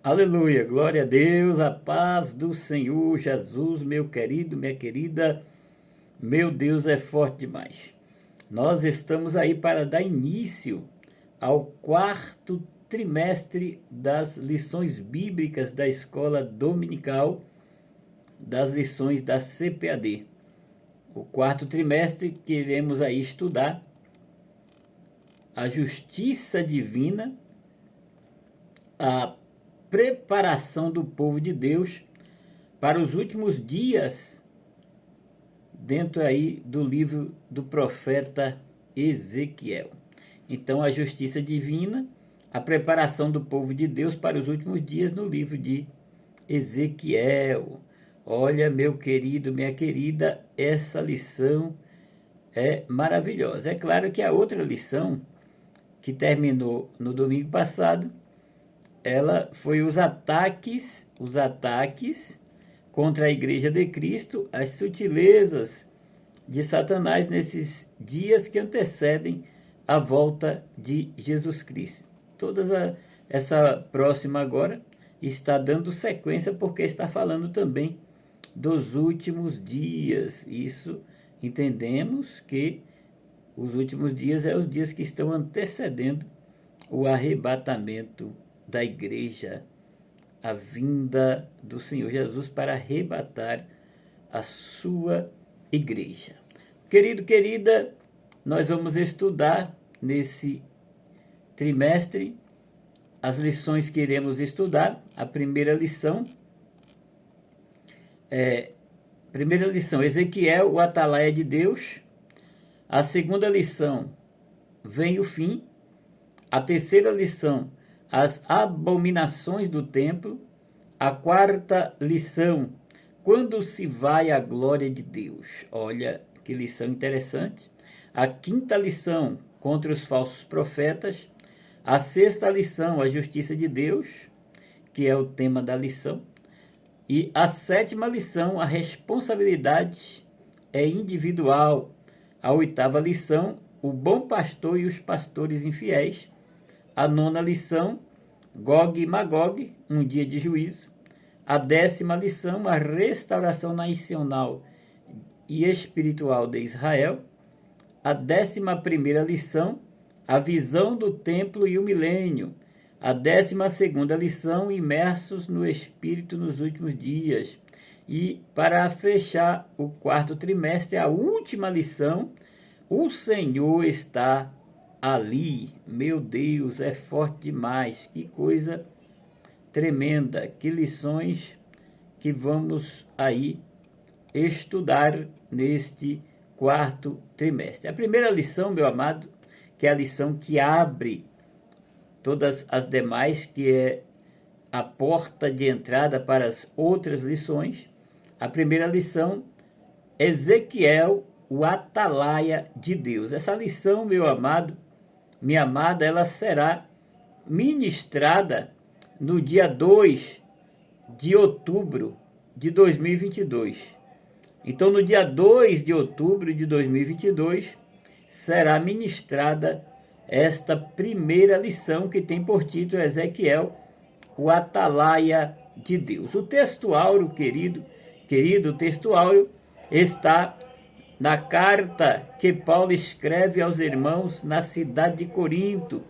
Aleluia, glória a Deus, a paz do Senhor Jesus, meu querido, minha querida, meu Deus é forte demais. Nós estamos aí para dar início ao quarto trimestre das lições bíblicas da escola dominical, das lições da CPAD. O quarto trimestre queremos aí estudar a justiça divina, a preparação do povo de Deus para os últimos dias, dentro aí do livro do profeta Ezequiel. Então, a justiça divina, a preparação do povo de Deus para os últimos dias no livro de Ezequiel. Olha, meu querido, minha querida, essa lição é maravilhosa. É claro que a outra lição, que terminou no domingo passado, ela foi os ataques contra a Igreja de Cristo, as sutilezas de Satanás nesses dias que antecedem a volta de Jesus Cristo. Essa próxima agora está dando sequência porque está falando também dos últimos dias. Isso entendemos que os últimos dias é os dias que estão antecedendo o arrebatamento da igreja, a vinda do Senhor Jesus para arrebatar a sua igreja. Querido, querida, nós vamos estudar nesse trimestre as lições que iremos estudar. A primeira lição Ezequiel, o atalaia de Deus. A segunda lição, vem o fim. A terceira lição, as abominações do templo. A quarta lição, quando se vai a glória de Deus. Olha que lição interessante. A quinta lição, contra os falsos profetas. A sexta lição, a justiça de Deus, que é o tema da lição. E a sétima lição, a responsabilidade é individual. A oitava lição, o bom pastor e os pastores infiéis. A nona lição, Gog e Magog, um dia de juízo. A 10ª lição, a restauração nacional e espiritual de Israel. A 11ª lição, a visão do templo e o milênio. A 12ª lição, imersos no Espírito nos últimos dias. E para fechar o quarto trimestre, a última lição, o Senhor está ali. Meu Deus, é forte demais. Que coisa tremenda. Que lições que vamos aí estudar neste quarto trimestre. A primeira lição, meu amado, que é a lição que abre todas as demais, que é a porta de entrada para as outras lições. A primeira lição, Ezequiel, o atalaia de Deus. Essa lição, meu amado, minha amada, ela será ministrada no dia 2 de outubro de 2022. Então, no dia 2 de outubro de 2022, será ministrada esta primeira lição, que tem por título Ezequiel, o atalaia de Deus. O texto áureo, querido, o texto áureo está na carta que Paulo escreve aos irmãos na cidade de Corinto.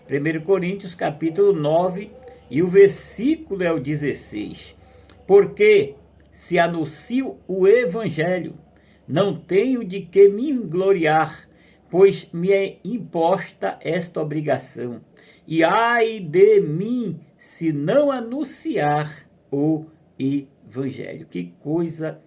1 Coríntios, capítulo 9, e o versículo é o 16. Porque se anuncio o evangelho, não tenho de que me gloriar, pois me é imposta esta obrigação. E ai de mim, se não anunciar o evangelho. Que coisa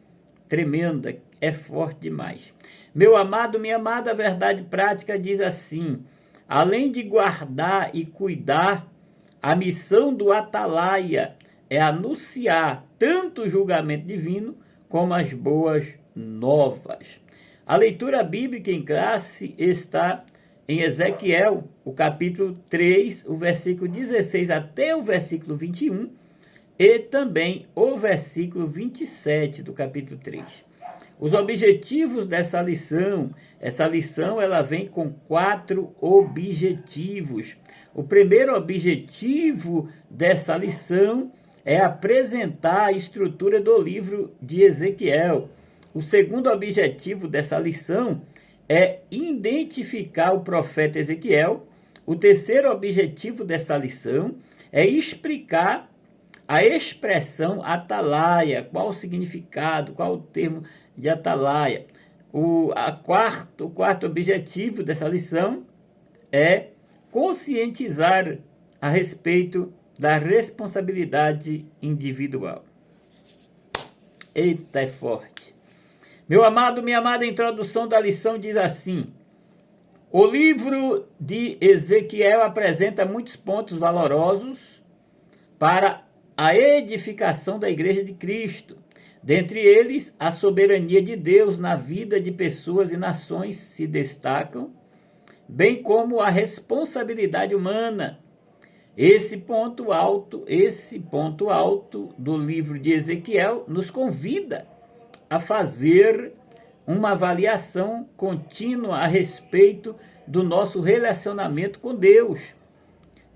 tremenda, é forte demais. Meu amado, minha amada, a verdade prática diz assim: além de guardar e cuidar, a missão do atalaia é anunciar tanto o julgamento divino como as boas novas. A leitura bíblica em classe está em Ezequiel, o capítulo 3, o versículo 16 até o versículo 21, e também o versículo 27 do capítulo 3. Os objetivos dessa lição, essa lição ela vem com 4 objetivos. O primeiro objetivo dessa lição é apresentar a estrutura do livro de Ezequiel. O segundo objetivo dessa lição é identificar o profeta Ezequiel. O terceiro objetivo dessa lição é explicar a expressão atalaia, qual o significado, qual o termo de atalaia. O quarto objetivo dessa lição é conscientizar a respeito da responsabilidade individual. Eita, é forte. Meu amado, minha amada, a introdução da lição diz assim: o livro de Ezequiel apresenta muitos pontos valorosos para a edificação da Igreja de Cristo. Dentre eles, a soberania de Deus na vida de pessoas e nações se destacam, bem como a responsabilidade humana. Esse ponto alto do livro de Ezequiel nos convida a fazer uma avaliação contínua a respeito do nosso relacionamento com Deus.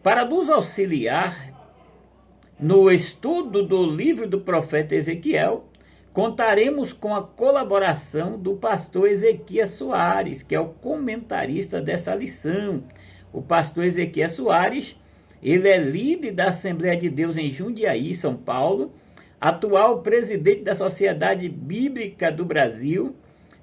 Para nos auxiliar no estudo do livro do profeta Ezequiel, contaremos com a colaboração do pastor Ezequias Soares, que é o comentarista dessa lição. O pastor Ezequias Soares, ele é líder da Assembleia de Deus em Jundiaí, São Paulo, atual presidente da Sociedade Bíblica do Brasil,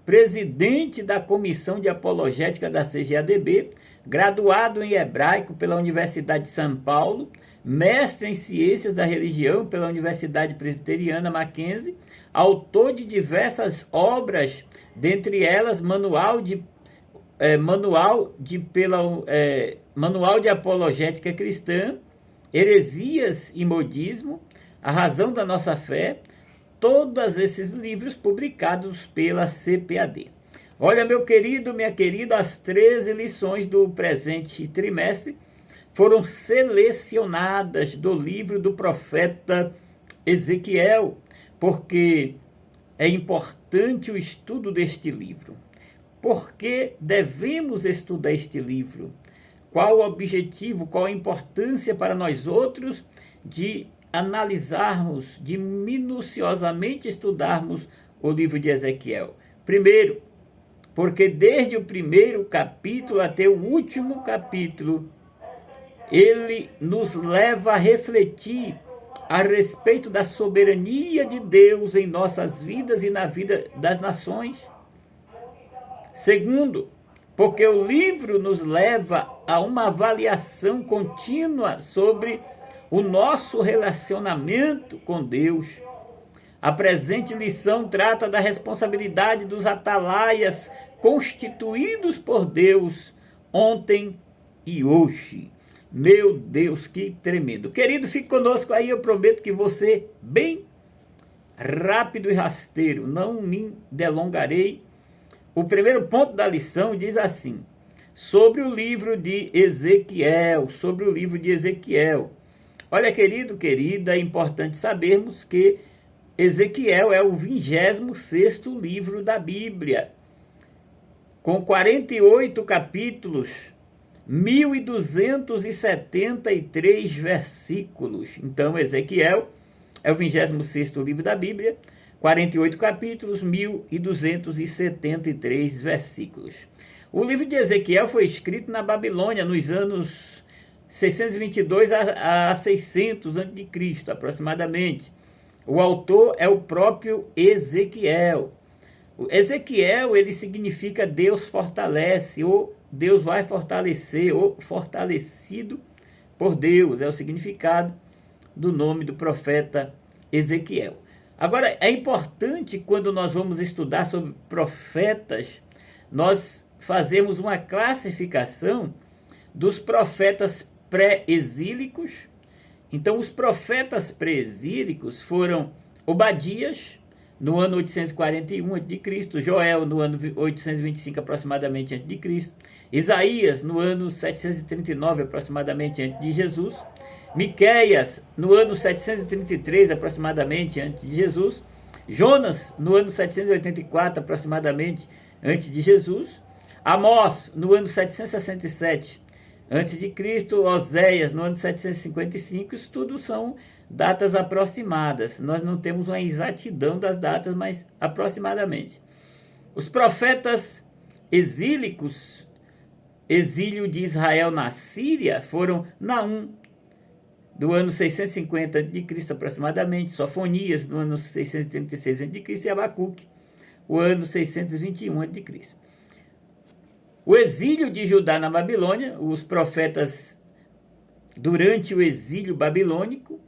presidente da Comissão de Apologética da CGADB, graduado em Hebraico pela Universidade de São Paulo, mestre em Ciências da Religião pela Universidade Presbiteriana Mackenzie, autor de diversas obras, dentre elas Manual de Apologética Cristã, Heresias e Modismo, A Razão da Nossa Fé, todos esses livros publicados pela CPAD. Olha, meu querido, minha querida, as 13 lições do presente trimestre foram selecionadas do livro do profeta Ezequiel, porque é importante o estudo deste livro. Por que devemos estudar este livro? Qual o objetivo, qual a importância para nós outros de analisarmos, de minuciosamente estudarmos o livro de Ezequiel? Primeiro, porque desde o primeiro capítulo até o último capítulo, ele nos leva a refletir a respeito da soberania de Deus em nossas vidas e na vida das nações. Segundo, porque o livro nos leva a uma avaliação contínua sobre o nosso relacionamento com Deus. A presente lição trata da responsabilidade dos atalaias constituídos por Deus ontem e hoje. Meu Deus, que tremendo. Querido, fique conosco aí, eu prometo que você, bem rápido e rasteiro, não me delongarei. O primeiro ponto da lição diz assim: sobre o livro de Ezequiel, Olha, querido, querida, é importante sabermos que Ezequiel é o 26º livro da Bíblia, com 48 capítulos, 1.273 versículos. Então, Ezequiel é o 26º livro da Bíblia, 48 capítulos, 1.273 versículos. O livro de Ezequiel foi escrito na Babilônia nos anos 622 a 600 a.C., aproximadamente. O autor é o próprio Ezequiel. O Ezequiel, ele significa Deus fortalece, ou Deus vai fortalecer, ou fortalecido por Deus. É o significado do nome do profeta Ezequiel. Agora, é importante, quando nós vamos estudar sobre profetas, nós fazemos uma classificação dos profetas pré-exílicos. Então, os profetas pré-exílicos foram Obadias, no ano 841 a.C., Joel, no ano 825 aproximadamente a.C., Isaías, no ano 739 aproximadamente antes de Jesus, Miqueias, no ano 733 aproximadamente antes de Jesus, Jonas, no ano 784 aproximadamente, antes de Jesus. Amós, no ano 767 antes de Cristo. Oséias, no ano 755. Isso tudo são datas aproximadas. Nós não temos uma exatidão das datas, mas aproximadamente. Os profetas exílicos, exílio de Israel na Síria, foram Naum, do ano 650 de Cristo aproximadamente, Sofonias, no ano 636 a.C., e Abacuque, o ano 621 a.C. O exílio de Judá na Babilônia, os profetas durante o exílio babilônico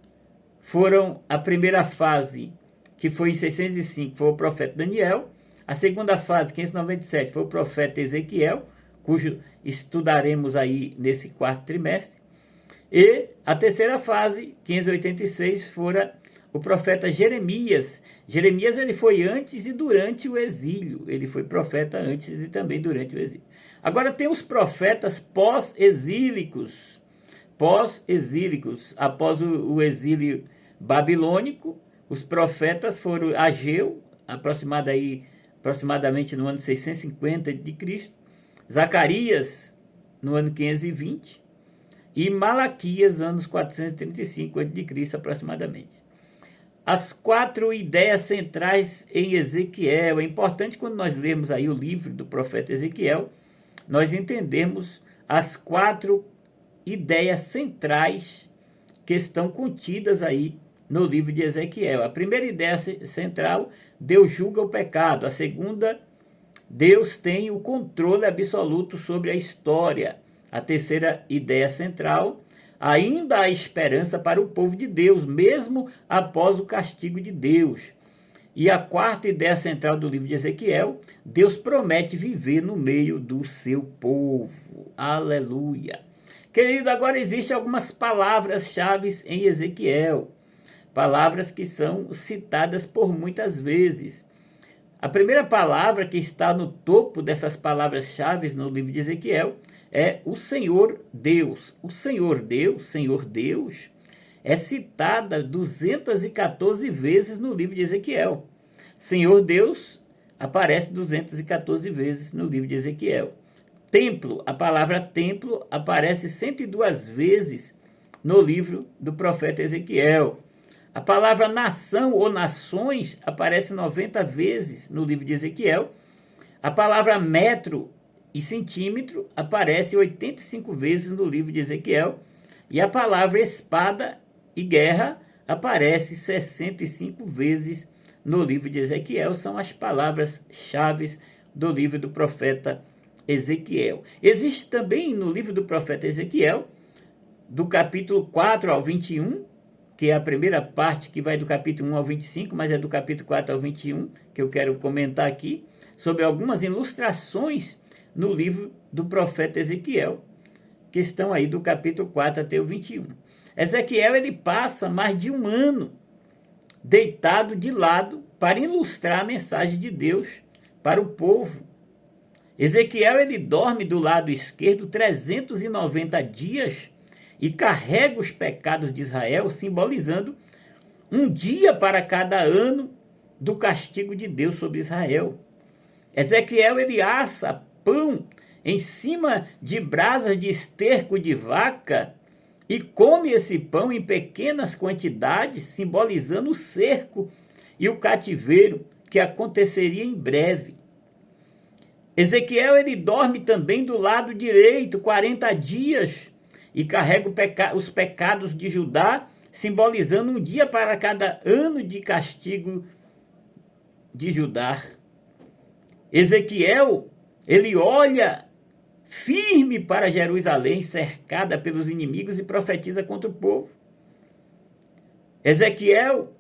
foram a primeira fase, que foi em 605, foi o profeta Daniel. A segunda fase, 597, foi o profeta Ezequiel, cujo estudaremos aí nesse quarto trimestre. E a terceira fase, 586, fora o profeta Jeremias. Jeremias ele foi antes e durante o exílio. Ele foi profeta antes e também durante o exílio. Agora tem os profetas pós-exílicos. Pós-exílicos, após o exílio babilônico, os profetas foram Ageu, aproximadamente no ano 650 de Cristo, Zacarias, no ano 520, e Malaquias, anos 435 a.C. aproximadamente. As 4 ideias centrais em Ezequiel. É importante quando nós lermos aí o livro do profeta Ezequiel, nós entendemos as 4 ideias centrais que estão contidas aí no livro de Ezequiel. A primeira ideia central, Deus julga o pecado. A segunda, Deus tem o controle absoluto sobre a história. A terceira ideia central, ainda há esperança para o povo de Deus, mesmo após o castigo de Deus. E a quarta ideia central do livro de Ezequiel, Deus promete viver no meio do seu povo. Aleluia. Querido, agora existem algumas palavras-chave em Ezequiel. Palavras que são citadas por muitas vezes. A primeira palavra que está no topo dessas palavras-chave no livro de Ezequiel é o Senhor Deus. O Senhor Deus, é citada 214 vezes no livro de Ezequiel. Senhor Deus aparece 214 vezes no livro de Ezequiel. Templo, a palavra templo aparece 102 vezes no livro do profeta Ezequiel. A palavra nação ou nações aparece 90 vezes no livro de Ezequiel. A palavra metro e centímetro aparece 85 vezes no livro de Ezequiel. E a palavra espada e guerra aparece 65 vezes no livro de Ezequiel. São as palavras-chave do livro do profeta Ezequiel. Existe também no livro do profeta Ezequiel, do capítulo 4 ao 21, que é a primeira parte que vai do capítulo 1 ao 25, mas é do capítulo 4 ao 21, que eu quero comentar aqui, sobre algumas ilustrações no livro do profeta Ezequiel, que estão aí do capítulo 4 até o 21. Ezequiel ele passa mais de um ano deitado de lado para ilustrar a mensagem de Deus para o povo. Ezequiel ele dorme do lado esquerdo 390 dias e carrega os pecados de Israel, simbolizando um dia para cada ano do castigo de Deus sobre Israel. Ezequiel ele assa pão em cima de brasas de esterco de vaca e come esse pão em pequenas quantidades, simbolizando o cerco e o cativeiro que aconteceria em breve. Ezequiel ele dorme também do lado direito 40 dias e carrega os pecados de Judá, simbolizando um dia para cada ano de castigo de Judá. Ezequiel ele olha firme para Jerusalém, cercada pelos inimigos, e profetiza contra o povo. Ezequiel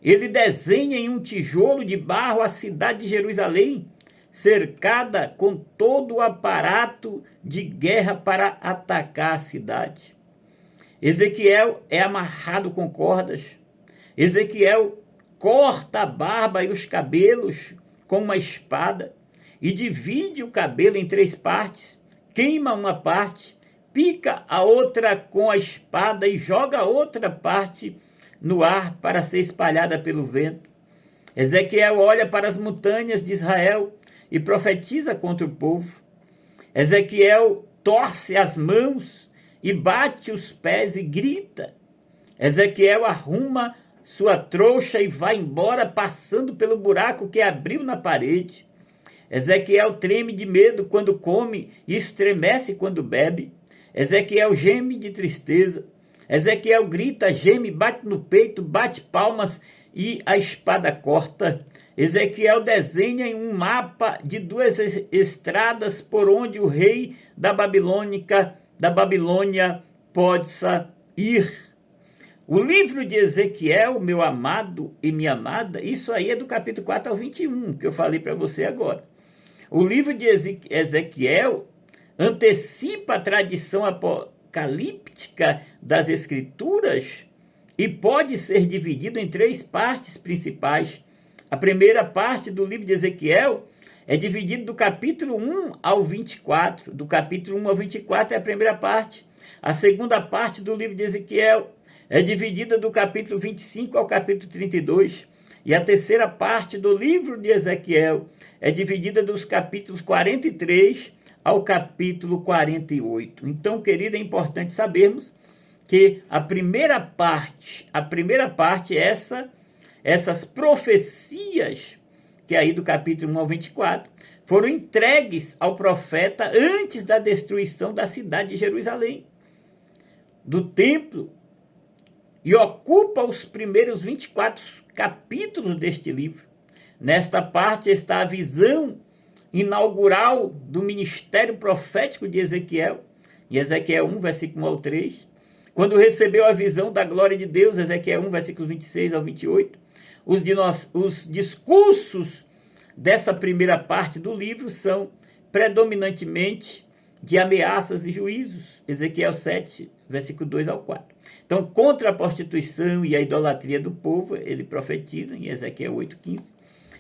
ele desenha em um tijolo de barro a cidade de Jerusalém, cercada com todo o aparato de guerra para atacar a cidade. Ezequiel é amarrado com cordas. Ezequiel corta a barba e os cabelos com uma espada e divide o cabelo em 3 partes, queima uma parte, pica a outra com a espada e joga a outra parte no ar para ser espalhada pelo vento. Ezequiel olha para as montanhas de Israel e profetiza contra o povo. Ezequiel torce as mãos e bate os pés e grita. Ezequiel arruma sua trouxa e vai embora, passando pelo buraco que abriu na parede. Ezequiel treme de medo quando come e estremece quando bebe. Ezequiel geme de tristeza. Ezequiel grita, geme, bate no peito, bate palmas e a espada corta. Ezequiel desenha em um mapa de duas estradas por onde o rei da Babilônia possa ir. O livro de Ezequiel, meu amado e minha amada, isso aí é do capítulo 4 ao 21, que eu falei para você agora. O livro de Ezequiel antecipa a tradição apocalíptica das Escrituras e pode ser dividido em três partes principais. A primeira parte do livro de Ezequiel é dividida do capítulo 1 ao 24. Do capítulo 1 ao 24 é a primeira parte. A segunda parte do livro de Ezequiel é dividida do capítulo 25 ao capítulo 32. E a terceira parte do livro de Ezequiel é dividida dos capítulos 43 ao capítulo 48. Então, querido, é importante sabermos que a primeira parte é essas profecias, que é aí do capítulo 1 ao 24, foram entregues ao profeta antes da destruição da cidade de Jerusalém, do templo, e ocupa os primeiros 24 capítulos deste livro. Nesta parte está a visão inaugural do ministério profético de Ezequiel, em Ezequiel 1, versículo 1 ao 3, quando recebeu a visão da glória de Deus, Ezequiel 1, versículos 26 ao 28. Os discursos dessa primeira parte do livro são predominantemente de ameaças e juízos, Ezequiel 7, versículo 2 ao 4. Então, contra a prostituição e a idolatria do povo, ele profetiza em Ezequiel 8,15.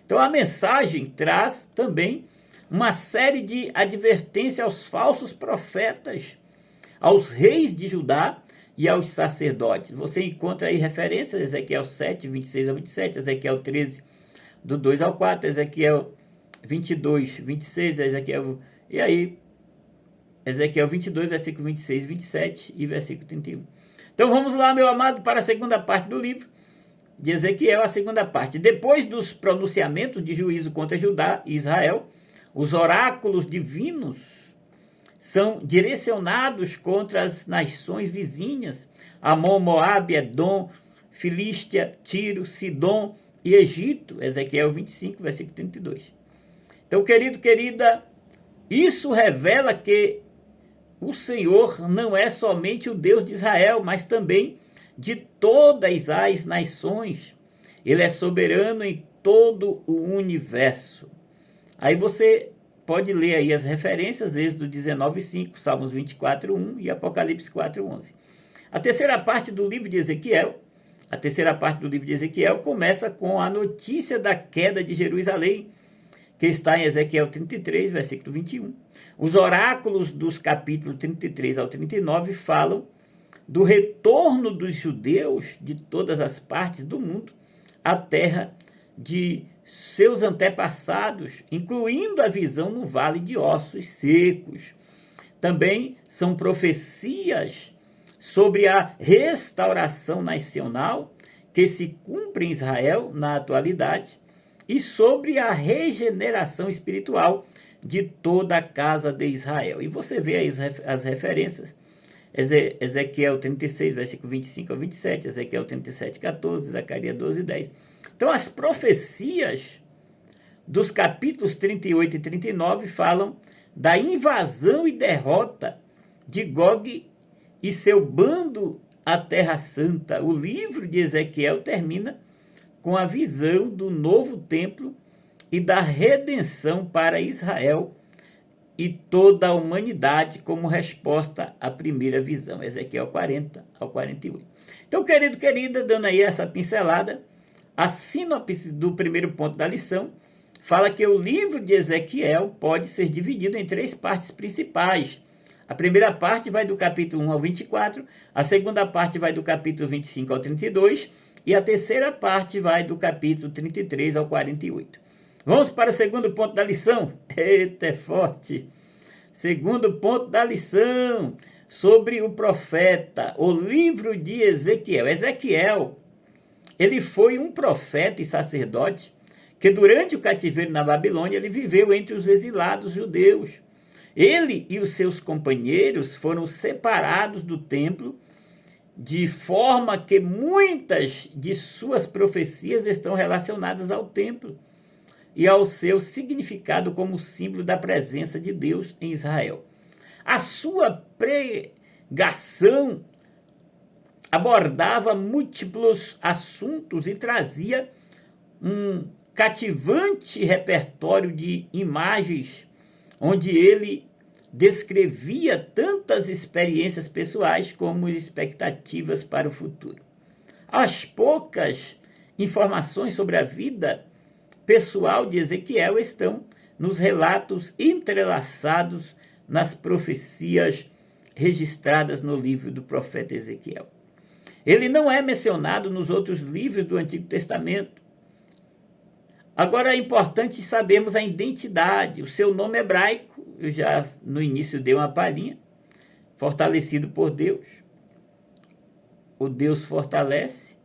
Então, a mensagem traz também uma série de advertências aos falsos profetas, aos reis de Judá e aos sacerdotes. Você encontra aí referências, Ezequiel 7, 26 a 27, Ezequiel 13, do 2 ao 4, Ezequiel 22, 26, e aí Ezequiel 22, versículo 26, 27 e versículo 31. Então vamos lá, meu amado, para a segunda parte do livro de Ezequiel, a segunda parte. Depois dos pronunciamentos de juízo contra Judá e Israel, os oráculos divinos são direcionados contra as nações vizinhas, Amon, Moabe, Edom, Filístia, Tiro, Sidom e Egito, Ezequiel 25, versículo 32. Então, querido, querida, isso revela que o Senhor não é somente o Deus de Israel, mas também de todas as nações. Ele é soberano em todo o universo. Aí você pode ler aí as referências, Êxodo 19:5, Salmos 24:1 e Apocalipse 4:11. A terceira parte do livro de Ezequiel começa com a notícia da queda de Jerusalém, que está em Ezequiel 33, versículo 21. Os oráculos dos capítulos 33 ao 39 falam do retorno dos judeus de todas as partes do mundo à terra de seus antepassados, incluindo a visão no vale de ossos secos. Também são profecias sobre a restauração nacional que se cumpre em Israel na atualidade e sobre a regeneração espiritual de toda a casa de Israel. E você vê aí as referências, Ezequiel 36, versículo 25 a 27, Ezequiel 37, 14, Zacarias 12, 10. Então, as profecias dos capítulos 38 e 39 falam da invasão e derrota de Gog e seu bando à Terra Santa. O livro de Ezequiel termina com a visão do novo templo e da redenção para Israel e toda a humanidade como resposta à primeira visão. Ezequiel 40 ao 48. Então, querido, querida, dando aí essa pincelada, a sinopse do primeiro ponto da lição fala que o livro de Ezequiel pode ser dividido em três partes principais. A primeira parte vai do capítulo 1 ao 24, a segunda parte vai do capítulo 25 ao 32 e a terceira parte vai do capítulo 33 ao 48. Vamos para o segundo ponto da lição. Eita, é forte. Segundo ponto da lição, sobre o profeta, o livro de Ezequiel. Ezequiel, ele foi um profeta e sacerdote que durante o cativeiro na Babilônia, ele viveu entre os exilados judeus. Ele e os seus companheiros foram separados do templo, de forma que muitas de suas profecias estão relacionadas ao templo e ao seu significado como símbolo da presença de Deus em Israel. A sua pregação abordava múltiplos assuntos e trazia um cativante repertório de imagens, onde ele descrevia tantas experiências pessoais como expectativas para o futuro. As poucas informações sobre a vida pessoal de Ezequiel estão nos relatos entrelaçados nas profecias registradas no livro do profeta Ezequiel. Ele não é mencionado nos outros livros do Antigo Testamento. Agora é importante sabermos a identidade, o seu nome hebraico, eu já no início dei uma palhinha, fortalecido por Deus. O Deus fortalece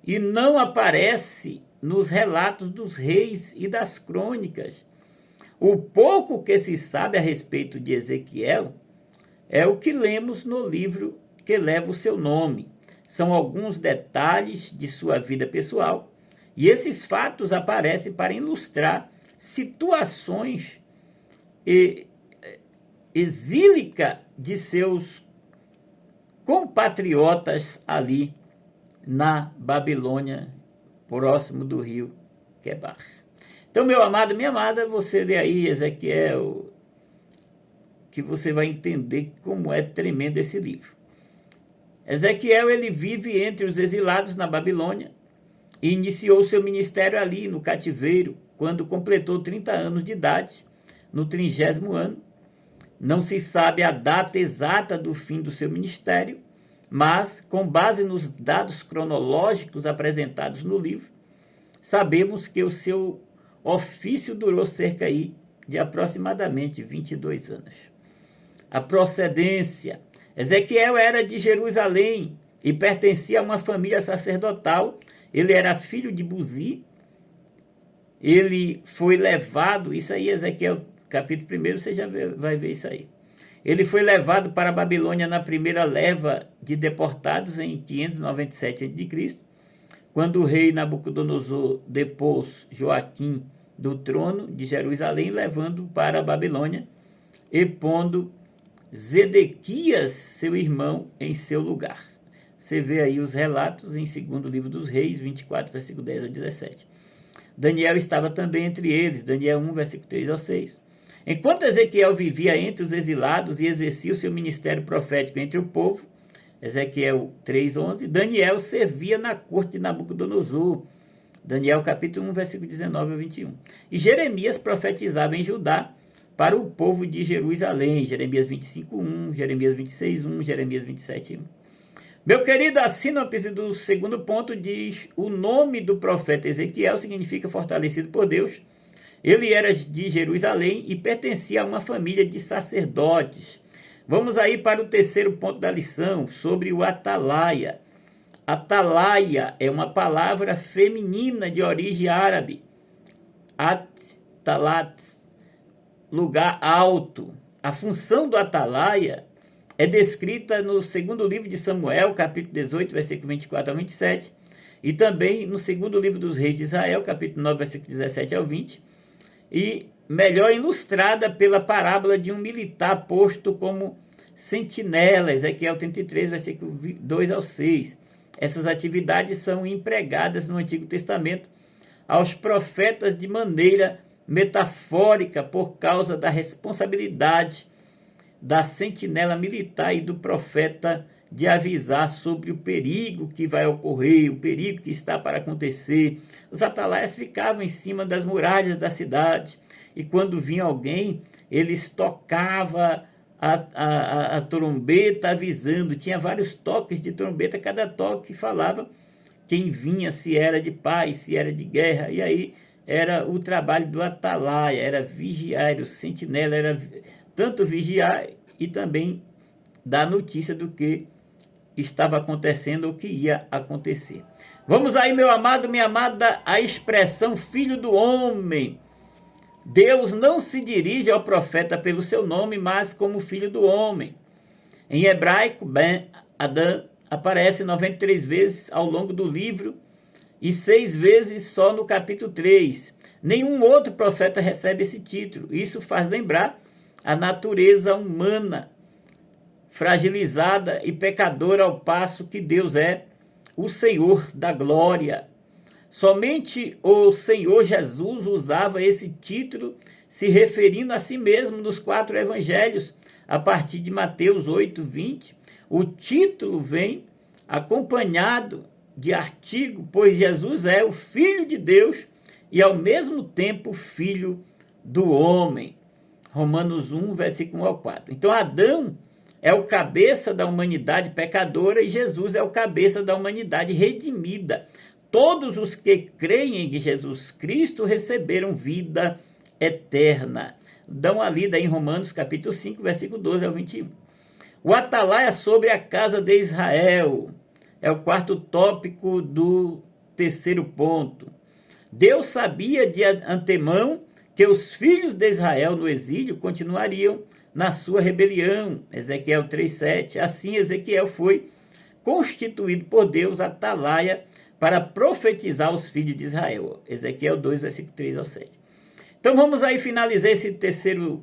e não aparece nos relatos dos reis e das crônicas. O pouco que se sabe a respeito de Ezequiel é o que lemos no livro que leva o seu nome. São alguns detalhes de sua vida pessoal, e esses fatos aparecem para ilustrar situações exílicas de seus compatriotas ali na Babilônia, próximo do rio Quebar. Então, meu amado, minha amada, você lê aí Ezequiel, que você vai entender como é tremendo esse livro. Ezequiel, ele vive entre os exilados na Babilônia e iniciou seu ministério ali no cativeiro, quando completou 30 anos de idade, no 30º ano. Não se sabe a data exata do fim do seu ministério, mas, com base nos dados cronológicos apresentados no livro, sabemos que o seu ofício durou cerca aí de aproximadamente 22 anos. A procedência. Ezequiel era de Jerusalém e pertencia a uma família sacerdotal. Ele era filho de Buzi. Ele foi levado, isso aí Ezequiel capítulo 1, você já vai ver isso aí. Ele foi levado para a Babilônia na primeira leva de deportados em 597 a.C., quando o rei Nabucodonosor depôs Joaquim do trono de Jerusalém, levando para a Babilônia e pondo Zedequias, seu irmão, em seu lugar. Você vê aí os relatos em 2º livro dos Reis, 24, versículo 10 ao 17. Daniel estava também entre eles, Daniel 1, versículo 3 ao 6. Enquanto Ezequiel vivia entre os exilados e exercia o seu ministério profético entre o povo, Ezequiel 3:11, Daniel servia na corte de Nabucodonosor, Daniel capítulo 1, versículo 19 ao 21. E Jeremias profetizava em Judá para o povo de Jerusalém, Jeremias 25:1, Jeremias 26:1, Jeremias 27:1. Meu querido, a sinopse do segundo ponto diz: o nome do profeta Ezequiel significa fortalecido por Deus. Ele era de Jerusalém e pertencia a uma família de sacerdotes. Vamos aí para o terceiro ponto da lição, sobre o atalaia. Atalaia é uma palavra feminina de origem árabe. At-talat, lugar alto. A função do atalaia é descrita no segundo livro de Samuel, capítulo 18, versículo 24 ao 27, e também no segundo livro dos Reis de Israel, capítulo 9, versículo 17 ao 20, e melhor ilustrada pela parábola de um militar posto como sentinela, Ezequiel 33, versículo 2 ao 6. Essas atividades são empregadas no Antigo Testamento aos profetas de maneira metafórica por causa da responsabilidade da sentinela militar e do profeta de avisar sobre o perigo que vai ocorrer, o perigo que está para acontecer. Os atalaias ficavam em cima das muralhas da cidade e quando vinha alguém, eles tocavam a trombeta avisando, tinha vários toques de trombeta, cada toque falava quem vinha, se era de paz, se era de guerra, e aí era o trabalho do atalaia, era vigiar, era o sentinela, era tanto vigiar e também dar notícia do que estava acontecendo ou que ia acontecer. Vamos aí, meu amado, minha amada, a expressão filho do homem. Deus não se dirige ao profeta pelo seu nome, mas como filho do homem. Em hebraico, Ben Adam aparece 93 vezes ao longo do livro e 6 vezes só no capítulo 3. Nenhum outro profeta recebe esse título. Isso faz lembrar a natureza humana, fragilizada e pecadora, ao passo que Deus é o Senhor da glória. Somente o Senhor Jesus usava esse título se referindo a si mesmo nos 4 evangelhos, a partir de Mateus 8:20. O título vem acompanhado de artigo, pois Jesus é o Filho de Deus e ao mesmo tempo Filho do homem. Romanos 1, versículo 1 ao 4. Então Adão é o cabeça da humanidade pecadora e Jesus é o cabeça da humanidade redimida. Todos os que creem em Jesus Cristo receberam vida eterna. Dá uma lida em Romanos capítulo 5, versículo 12 ao 21. O atalaia sobre a casa de Israel é o 4º tópico do 3º ponto. Deus sabia de antemão que os filhos de Israel no exílio continuariam na sua rebelião. Ezequiel 3:7. Assim, Ezequiel foi constituído por Deus atalaia para profetizar os filhos de Israel. Ezequiel 2, versículo 3 ao 7. Então vamos aí finalizar esse 3º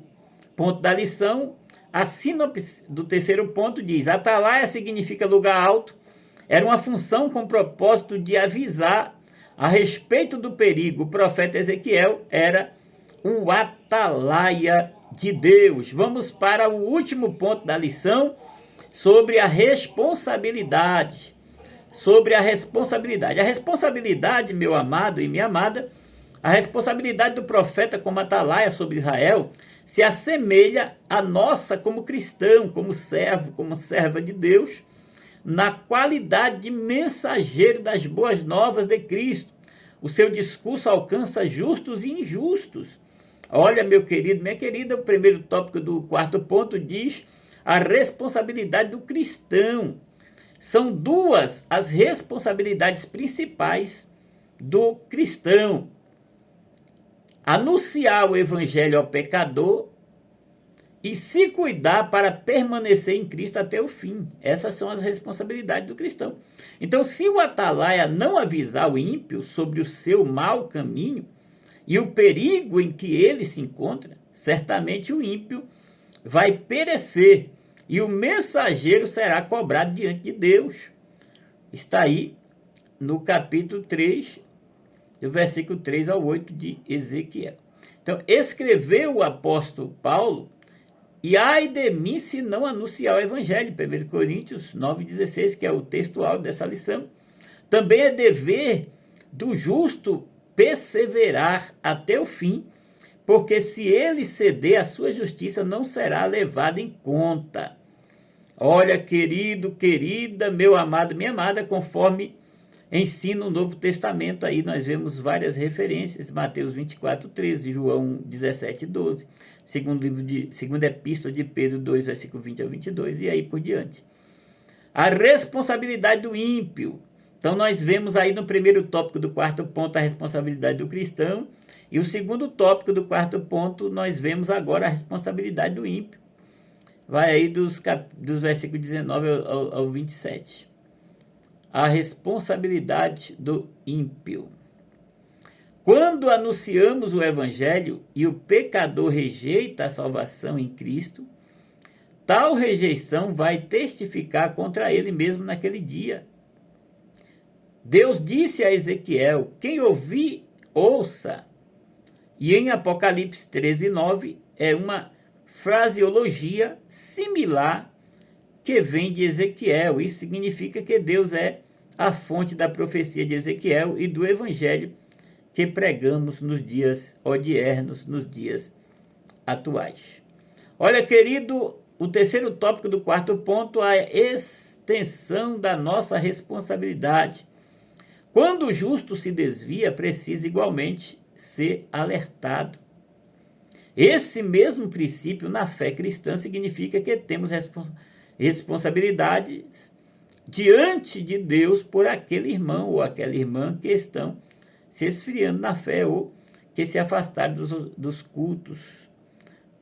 ponto da lição. A sinopse do 3º ponto diz: atalaia significa lugar alto, era uma função com o propósito de avisar a respeito do perigo. O profeta Ezequiel era um atalaia de Deus. Vamos para o último ponto da lição, sobre a responsabilidade. Sobre a responsabilidade. A responsabilidade, meu amado e minha amada, a responsabilidade do profeta como atalaia sobre Israel se assemelha à nossa como cristão, como servo, como serva de Deus, na qualidade de mensageiro das boas novas de Cristo. O seu discurso alcança justos e injustos. Olha, meu querido, minha querida, o primeiro tópico do 4º ponto diz a responsabilidade do cristão. São 2 as responsabilidades principais do cristão: anunciar o evangelho ao pecador e se cuidar para permanecer em Cristo até o fim. Essas são as responsabilidades do cristão. Então, se o atalaia não avisar o ímpio sobre o seu mau caminho e o perigo em que ele se encontra, certamente o ímpio vai perecer e o mensageiro será cobrado diante de Deus. Está aí no capítulo 3, do versículo 3 ao 8 de Ezequiel. Então, escreveu o apóstolo Paulo: e ai de mim se não anunciar o evangelho, 1 Coríntios 9,16, que é o textual dessa lição. Também é dever do justo perseverar até o fim, porque se ele ceder, a sua justiça não será levada em conta. Olha, querido, querida, meu amado, minha amada, conforme ensina o Novo Testamento, aí nós vemos várias referências: Mateus 24:13, João 17:12, segunda epístola de Pedro 2, versículo 20 ao 22, e aí por diante. A responsabilidade do ímpio. Então nós vemos aí no primeiro tópico do 4º ponto a responsabilidade do cristão, e o segundo tópico do 4º ponto nós vemos agora a responsabilidade do ímpio. Vai aí dos versículos 19 ao 27. A responsabilidade do ímpio. Quando anunciamos o evangelho e o pecador rejeita a salvação em Cristo, tal rejeição vai testificar contra ele mesmo naquele dia. Deus disse a Ezequiel: quem ouvir, ouça. E em Apocalipse 13:9 é uma fraseologia similar que vem de Ezequiel. Isso significa que Deus é a fonte da profecia de Ezequiel e do evangelho que pregamos nos dias odiernos, nos dias atuais. Olha, querido, o terceiro tópico do quarto ponto, a extensão da nossa responsabilidade. Quando o justo se desvia, precisa igualmente ser alertado. Esse mesmo princípio na fé cristã significa que temos responsabilidades diante de Deus por aquele irmão ou aquela irmã que estão se esfriando na fé ou que se afastaram dos cultos,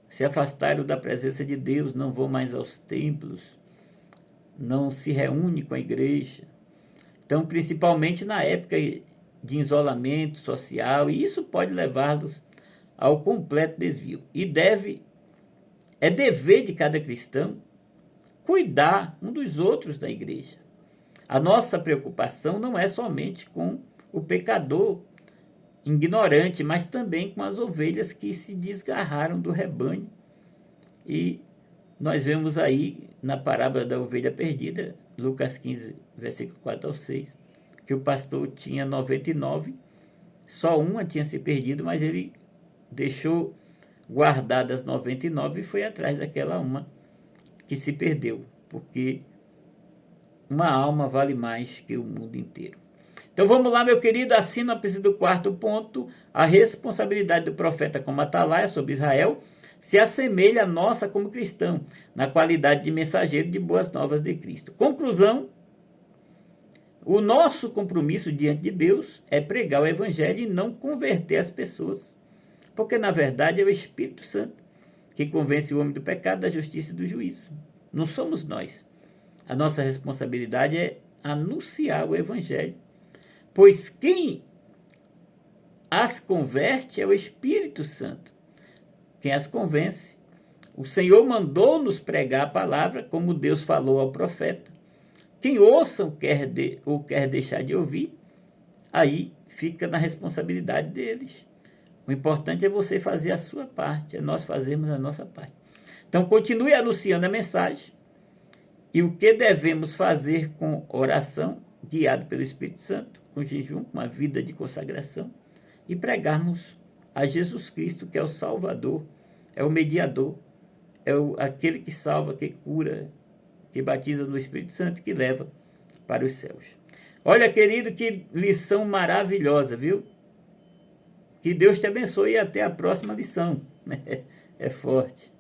se afastaram da presença de Deus, não vão mais aos templos, não se reúnem com a igreja. Então, principalmente na época de isolamento social, e isso pode levá-los ao completo desvio. E é dever de cada cristão cuidar um dos outros da igreja. A nossa preocupação não é somente com o pecador ignorante, mas também com as ovelhas que se desgarraram do rebanho. E nós vemos aí na parábola da ovelha perdida, Lucas 15, versículo 4 ao 6, que o pastor tinha 99, só uma tinha se perdido, mas ele deixou guardadas 99 e foi atrás daquela uma que se perdeu, porque uma alma vale mais que o mundo inteiro. Então vamos lá, meu querido, a sinopse do quarto ponto, a responsabilidade do profeta como atalaia sobre Israel se assemelha à nossa como cristão, na qualidade de mensageiro de boas novas de Cristo. Conclusão, o nosso compromisso diante de Deus é pregar o evangelho e não converter as pessoas, porque na verdade é o Espírito Santo que convence o homem do pecado, da justiça e do juízo. Não somos nós. A nossa responsabilidade é anunciar o evangelho, pois quem as converte é o Espírito Santo, quem as convence. O Senhor mandou-nos pregar a palavra, como Deus falou ao profeta. Quem ouça ou quer deixar de ouvir, aí fica na responsabilidade deles. O importante é você fazer a sua parte, é nós fazermos a nossa parte. Então, continue anunciando a mensagem e o que devemos fazer com oração, guiado pelo Espírito Santo, com jejum, com uma vida de consagração, e pregarmos a Jesus Cristo, que é o Salvador, é o mediador, aquele que salva, que cura, que batiza no Espírito Santo, que leva para os céus. Olha, querido, que lição maravilhosa, viu? Que Deus te abençoe e até a próxima lição. É forte.